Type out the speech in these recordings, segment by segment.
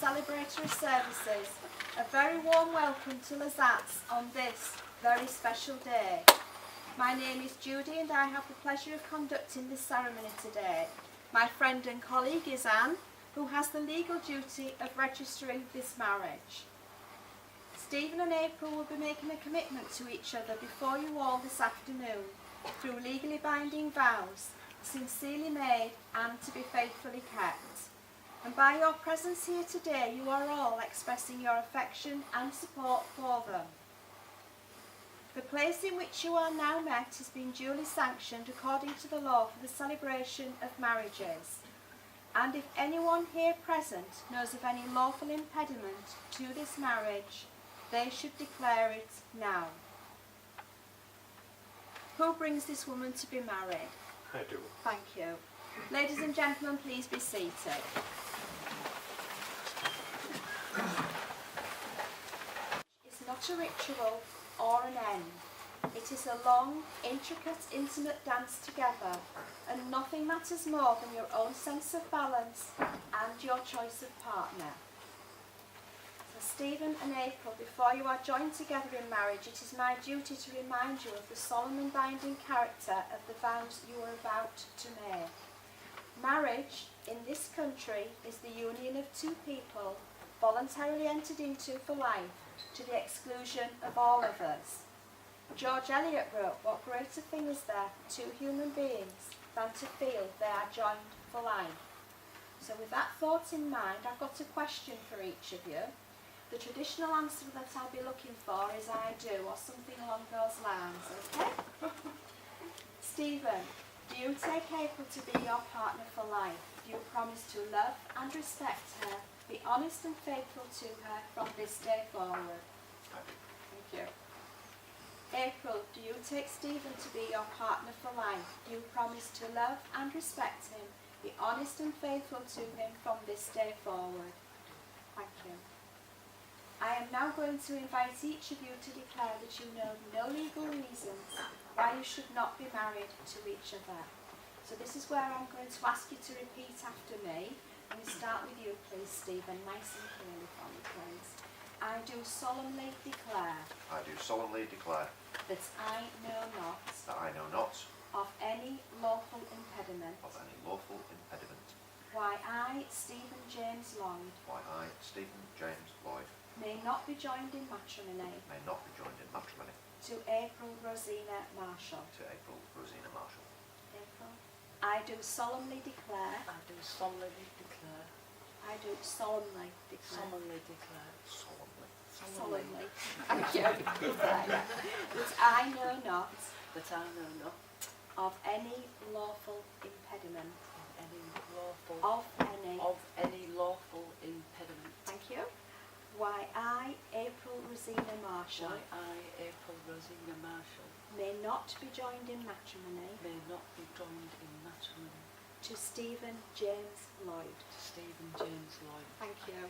Celebratory services. A very warm welcome to Lazats on this very special day. My name is Judy and I have the pleasure of conducting this ceremony today. My friend and colleague is Anne, who has the legal duty of registering this marriage. Stephen and April will be making a commitment to each other before you all this afternoon through legally binding vows, sincerely made and to be faithfully kept. And by your presence here today, you are all expressing your affection and support for them. The place in which you are now met has been duly sanctioned according to the law for the celebration of marriages. And if anyone here present knows of any lawful impediment to this marriage, they should declare it now. Who brings this woman to be married? I do. Thank you. Ladies and gentlemen, please be seated. It's not a ritual or an end. It is a long, intricate, intimate dance together, and nothing matters more than your own sense of balance and your choice of partner. So Stephen and April, before you are joined together in marriage, it is my duty to remind you of the solemn and binding character of the vows you are about to make. Marriage in this country is the union of two people voluntarily entered into for life to the exclusion of all others. George Eliot wrote, "What greater thing is there for two human beings than to feel they are joined for life?" So with that thought in mind, I've got a question for each of you. The traditional answer that I'll be looking for is "I do," or something along those lines, okay? Stephen, do you take April to be your partner for life? Do you promise to love and respect her, be honest and faithful to her from this day forward? Thank you. April, do you take Stephen to be your partner for life? Do you promise to love and respect him, be honest and faithful to him from this day forward? Thank you. I am now going to invite each of you to declare that you know no legal reasons why you should not be married to each other. So this is where I'm going to ask you to repeat after me. And we start with you, please, Stephen, nice and clearly for me, please. I do solemnly declare. I do solemnly declare. That I know not. That I know not. Of any lawful impediment. Of any lawful impediment. Why I, Stephen James Lloyd. Why I, Stephen James Lloyd. May not be joined in matrimony. May not be joined in matrimony. To April Rosina Marshall. To April Rosina Marshall. April. I do solemnly declare. I do solemnly declare. I do solemnly declare. Solemnly declare. Solemnly. Solemnly. Thank you. That I know not. That I know not. Of any lawful impediment. Of any lawful impediment. Thank you. Why I, April Rosina Marshall. Why I, April Rosina Marshall. May not be joined in matrimony. May not be joined in matrimony. To Stephen James Lloyd. To Stephen James Lloyd. Thank you.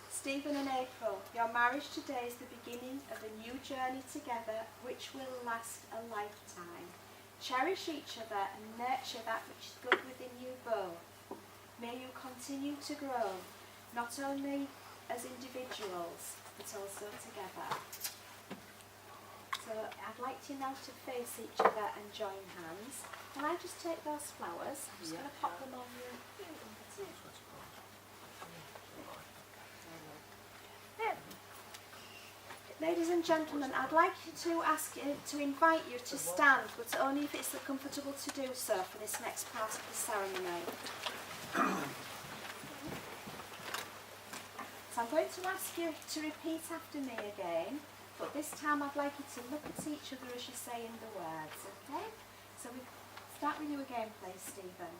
Stephen and April, your marriage today is the beginning of a new journey together which will last a lifetime. Cherish each other and nurture that which is good within you both. May you continue to grow, not only as individuals, but also together. So I'd like you now to face each other and join hands. Can I just take those flowers? I'm just going to pop them on you. Ladies and gentlemen, I'd like to invite you to stand, but only if it's comfortable to do so for this next part of the ceremony. So I'm going to ask you to repeat after me again, but this time I'd like you to look at each other as you're saying the words, okay? So we start with you again, please, Stephen.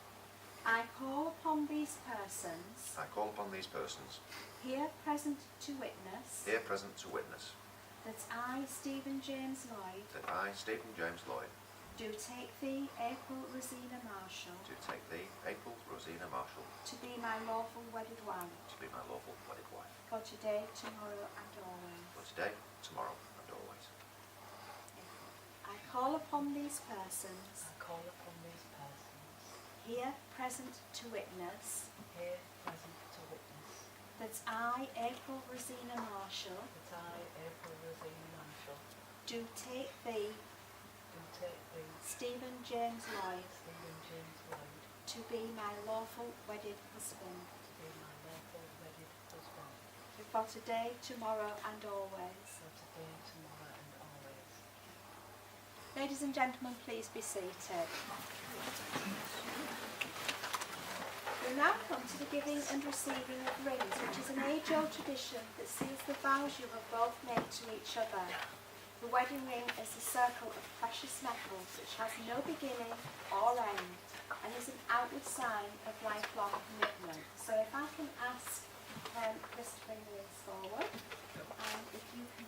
I call upon these persons. I call upon these persons. Here present to witness. Here present to witness. That I, Stephen James Lloyd. That I, Stephen James Lloyd. Do take thee, April Rosina Marshall. Do take thee, April Rosina Marshall. To be my lawful wedded wife. To be my lawful wedded wife. For today, tomorrow and always. For today, tomorrow and always. I call upon these persons. I call upon these persons. Here present to witness. Here present to witness. That that I, April Rosina Marshall, that I, April Rosina Marshall, do take thee, do take thee, Stephen James Lloyd, Stephen James Lloyd, to be my lawful wedded husband, to be my lawful wedded husband, for today, tomorrow and always. for today, tomorrow and always. Ladies and gentlemen, please be seated. We now come to the giving and receiving of rings, which is an age-old tradition that seals the vows you have both made to each other. The wedding ring is a circle of precious metals which has no beginning or end and is an outward sign of lifelong commitment. So if I can ask Chris to bring the rings forward, and if you can...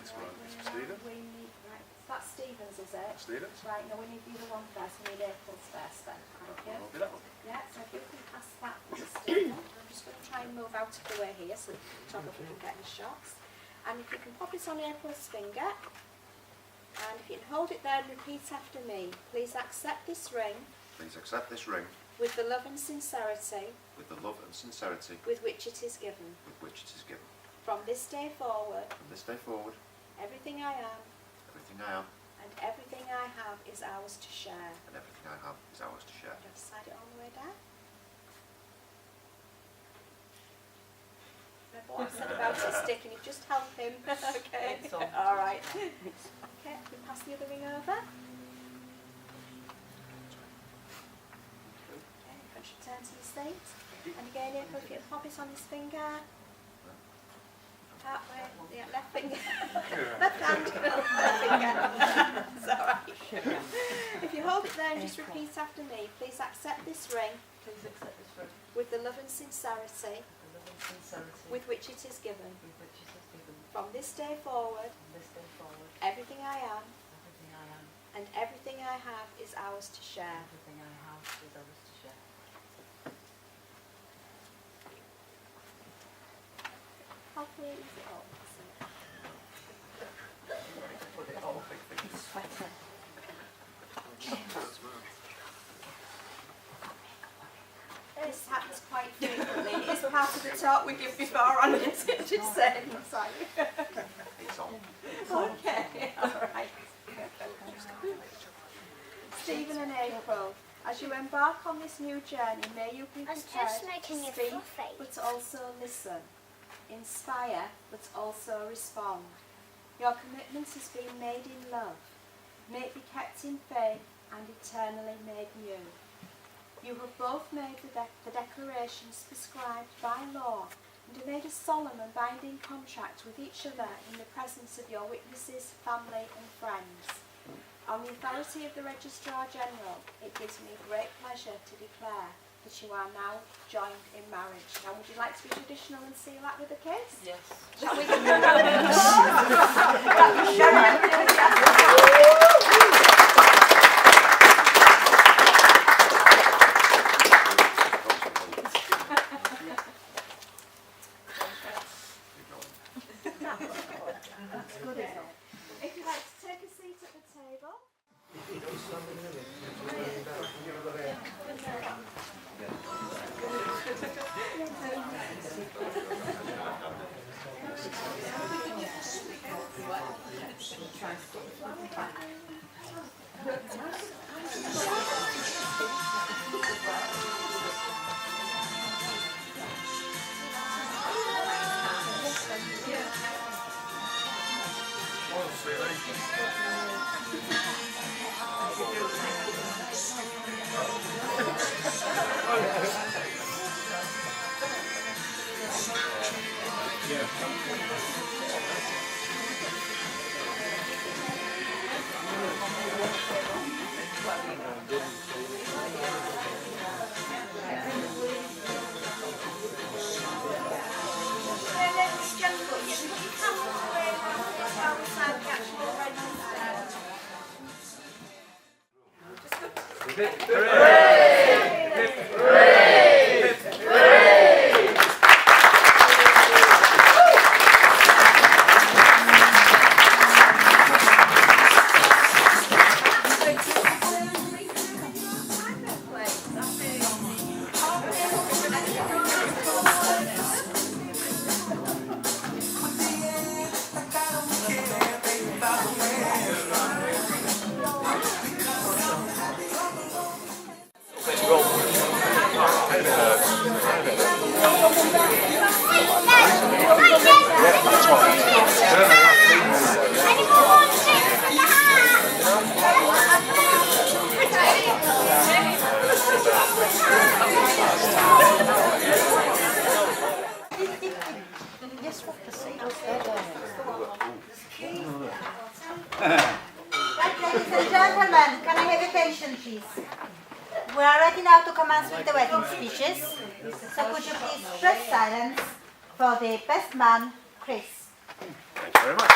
Stephen? We need, right, that's Stephen's, is it? Stevens? Right, no, we need the other one first. We need April's first then. Thank you. We'll do that one. Yeah, so if you can pass that to Stephen. I'm just going to try and move out of the way here so the photographer can get his shots. And if you can pop it on April's finger, and if you can hold it there and repeat after me. Please accept this ring Please accept this ring with the love and sincerity with the love and sincerity with which it is given. with which it is given. From this day forward, From this day forward, everything I am everything I am and everything I have is ours to share. and everything I have is ours to share. You have to slide it all the way down. Remember what I said about it sticking, you just help him. Okay. It's on. All right. Okay, we pass the other ring over. Okay, you should turn to your seat. And again, April, if you pop it on his finger. That way, yeah, left finger. Left hand, left finger. It's all right. If you hold it there and just repeat after me, please accept this ring Please accept this ring with the love and sincerity with the love and sincerity with which it is given. with which it is given. From this day forward, From this day forward, everything I am everything I am, and everything I have is ours to share. everything I have is ours to share. Hopefully it is all. Put it all. This happens quite frequently. It is part of the talk we give before on it. Just saying. Sorry. It's on. Okay, all right. Stephen and April, as you embark on this new journey, may you be I was prepared just to making a speak, coffee. but also listen, inspire, but also respond. Your commitment has been made in love. May it be kept in faith and eternally made new. You have both made the declarations prescribed by law and have made a solemn and binding contract with each other in the presence of your witnesses, family and friends. On the authority of the Registrar General, it gives me great pleasure to declare that you are now joined in marriage. Now, would you like to be traditional and seal that with a kiss? Yes. Shall we? That was very enthusiastic. That's good, isn't it? If you'd like to take a seat at the table. All Right, ladies and gentlemen, can I have your attention, please? We are ready now to commence with the wedding speeches. So could you please press silence for the best man, Chris. Thank you very much.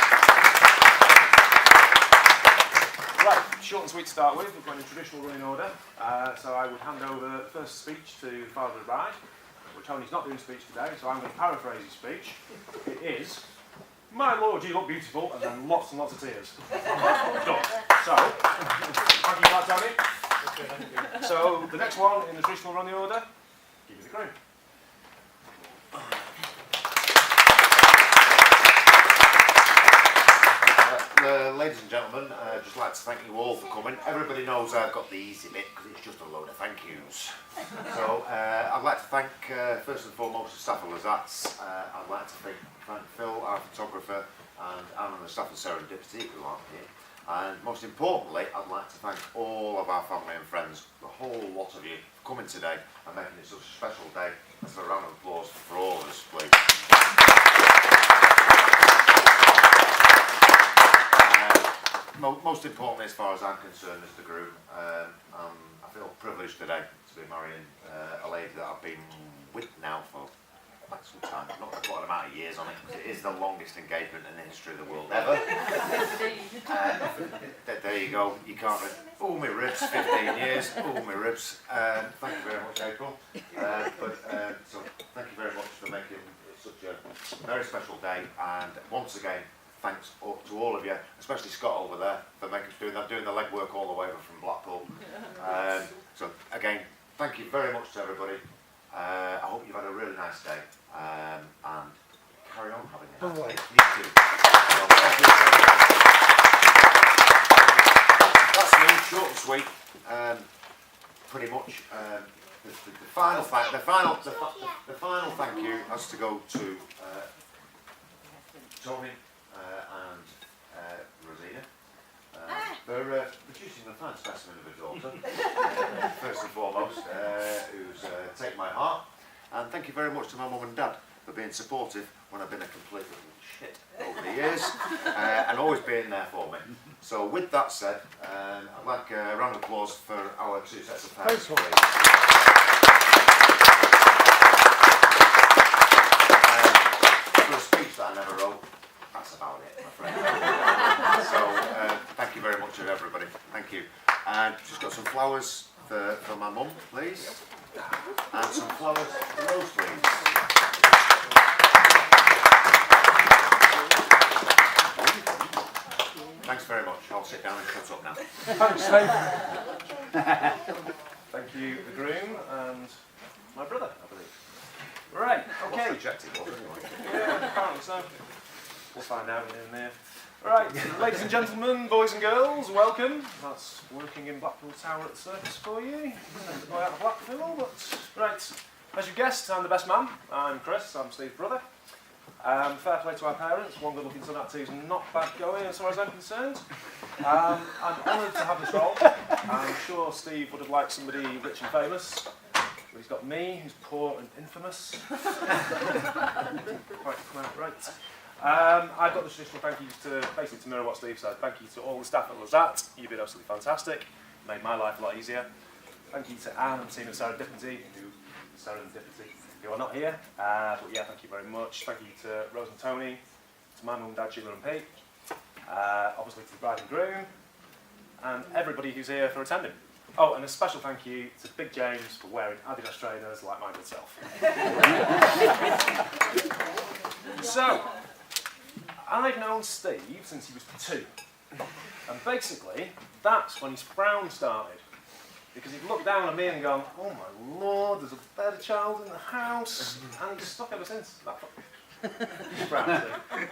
Right, short and sweet to start with. We've got a traditional running order. So I would hand over the first speech to the father of the bride. But Tony's not doing a speech today, so I'm going to paraphrase his speech. It is, "My lord, you look beautiful," and then lots and lots of tears. Done. So, thank you for that, Tony. So, the next one in the traditional running order, give me the groom. Ladies and gentlemen, I'd just like to thank you all for coming. Everybody knows I've got the easy bit because it's just a load of thank yous. So I'd like to thank, first and foremost, the staff of Lazats. I'd like to thank Phil, our photographer, and Anne and the staff of Serendipity who aren't here. And most importantly, I'd like to thank all of our family and friends, the whole lot of you, for coming today and making it such a special day. Let's have a round of applause for all of us, please. Most importantly, as far as I'm concerned, as the groom, I feel privileged today to be marrying a lady that I've been with now for quite some time. I'm not going to put an amount of years on it, because it is the longest engagement in the history of the world ever. There you go. You can't. Oh, my ribs! 15 years. Oh, my ribs. Thank you very much, April. So thank you very much for making it such a very special day. And once again, thanks to all of you, especially Scott over there, for doing the legwork all the way over from Blackpool. So again, thank you very much to everybody. I hope you've had a really nice day, and carry on having a nice day. You too. So, that's me, short and sweet. Pretty much. The final thank you has to go to Tony and Rosina for producing a fine specimen of a daughter, first and foremost, who's taken my heart. And thank you very much to my mum and dad for being supportive when I've been a complete little shit over the years, and always being there for me. So with that said, I'd like a round of applause for our two sets of parents, please. For a speech that I never wrote, that's about it, my friend. So, thank you very much to everybody. Thank you. And just got some flowers for my mum, please. And some flowers for Rose, please. Thanks very much. I'll sit down and shut up now. Thanks, Steve. Thank you, the groom, and my brother, I believe. Right, okay. Rejected, wasn't it? Yeah, apparently so. We'll find out in there. Right, ladies and gentlemen, boys and girls, welcome. That's working in Blackpool Tower at the Circus for you. The boy out of Blackpool, but right. As you guessed, I'm the best man. I'm Chris, I'm Steve's brother. Fair play to our parents. One good looking son out two's not bad going as far as I'm concerned. I'm honoured to have this role. I'm sure Steve would have liked somebody rich and famous. But he's got me, who's poor and infamous. Quite right. I've got the traditional thank yous to mirror what Steve said. Thank you to all the staff at Lazat. You've been absolutely fantastic. Made my life a lot easier. Thank you to Anne and the team at Serendipity, who are not here. But yeah, thank you very much. Thank you to Rose and Tony, to my mum, dad, Sheila and Pete. Obviously to the bride and groom, and everybody who's here for attending. Oh, and a special thank you to Big James for wearing Adidas trainers like my good self. So, I've known Steve since he was 2, and basically that's when his frown started, because he'd looked down at me and gone, "Oh my lord, there's a better child in the house," and he's stuck ever since. He's frowned too.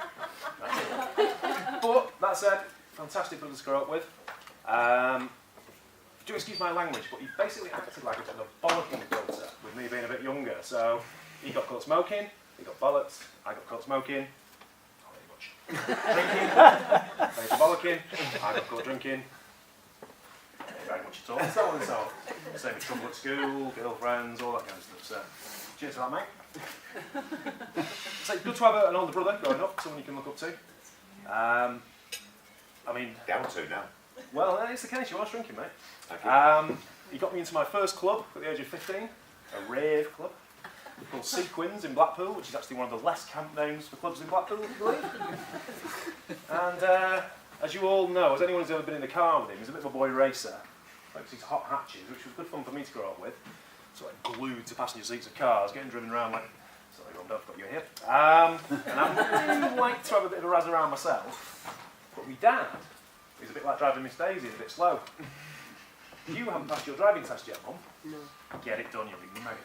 But that said, fantastic brothers to grow up with. do excuse my language, but he basically acted like a bit of a bollocking filter with me being a bit younger. So he got caught smoking, he got bollocked, I got caught smoking, not very much. Drinking, very bollocking, I got caught drinking, not very much at all, and so on and so on. Same with trouble at school, girlfriends, all that kind of stuff. So cheers to that, mate. So it's good to have an older brother growing up, someone you can look up to. I mean, Down to now. well, it's the case, you are shrinking, mate. Thank you. He got me into my first club at the age of 15, a rave club, called Sequins in Blackpool, which is actually one of the less camp names for clubs in Blackpool, if you believe. And as you all know, as anyone who's ever been in the car with him, he's a bit of a boy racer. Likes these hot hatches, which was good fun for me to grow up with. Sort of glued to passenger seats of cars, getting driven around like, sorry, Ron, I've got you here. And I really like to have a bit of a razz around myself, but my dad is a bit like driving Miss Daisy, a bit slow. You haven't passed your driving test yet, Mum? No. Get it done, you'll be mega.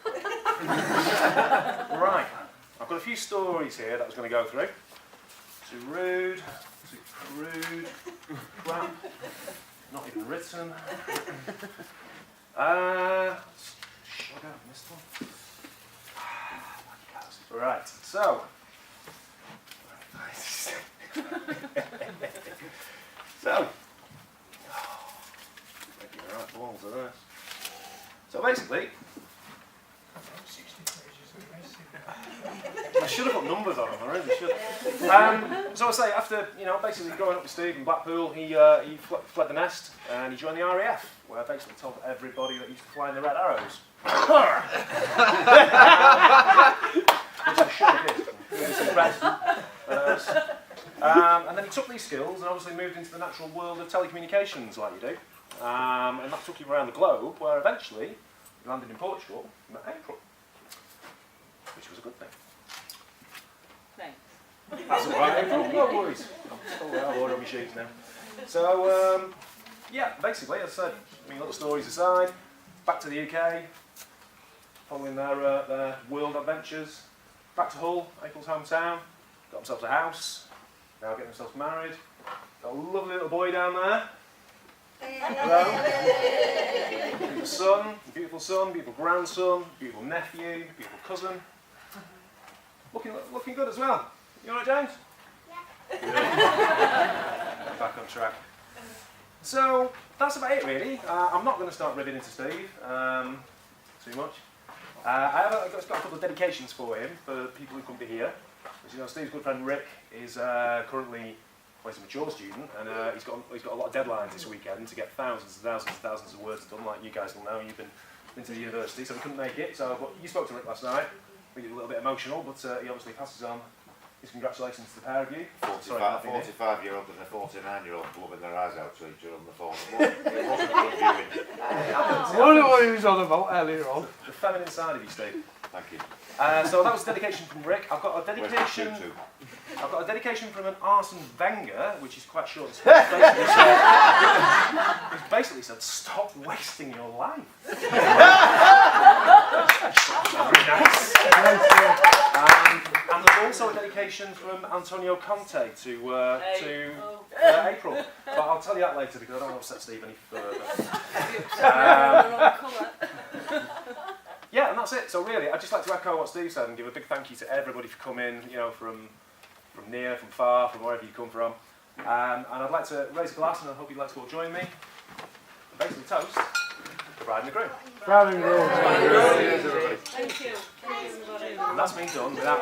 Right, I've got a few stories here that I was going to go through. Too rude, too crude, crap, not even written. Sugar, missed one. Right, so. So. Right, balls are there. So basically, I should have put numbers on them, I really should. So I say, after basically growing up with Steve in Blackpool, he fled the nest and he joined the RAF, where I basically told everybody that he used to fly in the Red Arrows. Which I should have did. He was impressed. And then he took these skills and obviously moved into the natural world of telecommunications, like you do. And that took him around the globe, where eventually he landed in Portugal and met April, which was a good thing. Thanks. That's all right, April. No worries. I'll order my sheets now. So, yeah, basically, as I said, little stories aside, back to the UK, following their world adventures, back to Hull, April's hometown, got themselves a house, now getting themselves married, got a lovely little boy down there. Hello. Beautiful son, beautiful grandson, beautiful nephew, beautiful cousin. Looking good as well. You alright, James? Yeah. Back on track. So that's about it, really. I'm not going to start ribbing into Steve too much. I've got a couple of dedications for him for people who come to hear. As Steve's good friend Rick is currently. Well, he's a mature student, and he's got a lot of deadlines this weekend to get thousands and thousands and thousands of words done, like you guys will know. You've been into the university, so we couldn't make it. So, but you spoke to Rick last night. We get a little bit emotional, but he obviously passes on his congratulations to the pair of you. 45-year-old and a 49-year-old blubbing their eyes out to each other on the phone. It wasn't good viewing. I wonder what he was on about earlier on. The feminine side of you, Steve. Thank you. So that was a dedication from Rick. I've got a dedication from an Arsene Wenger, which is quite short. He's basically said, "Stop wasting your life." Very nice. And there's also a dedication from Antonio Conte to April. But I'll tell you that later because I don't want to upset Steve any further. Yeah, and that's it. So really, I'd just like to echo what Steve said and give a big thank you to everybody for coming, from near, from far, from wherever you come from. And I'd like to raise a glass, and I hope you'd like to all join me. And basically toast the bride and the groom. Bride and groom. Thank you. Thank you, everybody. And that's me done without